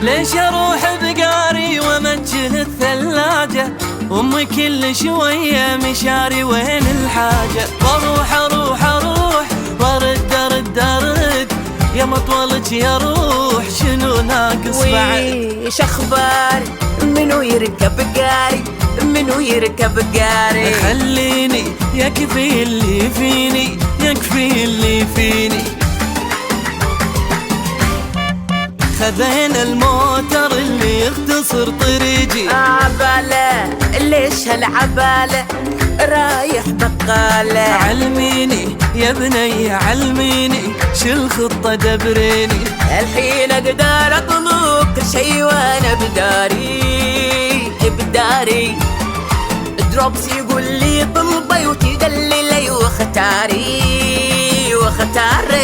ليش اروح بقاري وامجل الثلاجة؟ امي كل شوية مشاري وين الحاجة؟ واروح وارد يا مطولك يا روح شنو ناقص بعد؟ ويش اخباري؟ منو يركب قاري؟ منو يركب قاري؟ خليني يكفي اللي فيني، يكفي اللي فيني. خذينا الموتر اللي يختصر طريقي. عبالة ليش هالعبالة؟ رايح بقالة. علميني يا بني علميني، شو الخطة دبريني. الحين اقدر اطلب كل شي وانا بداري دروبس يقول لي طلبي وتدللي واختاري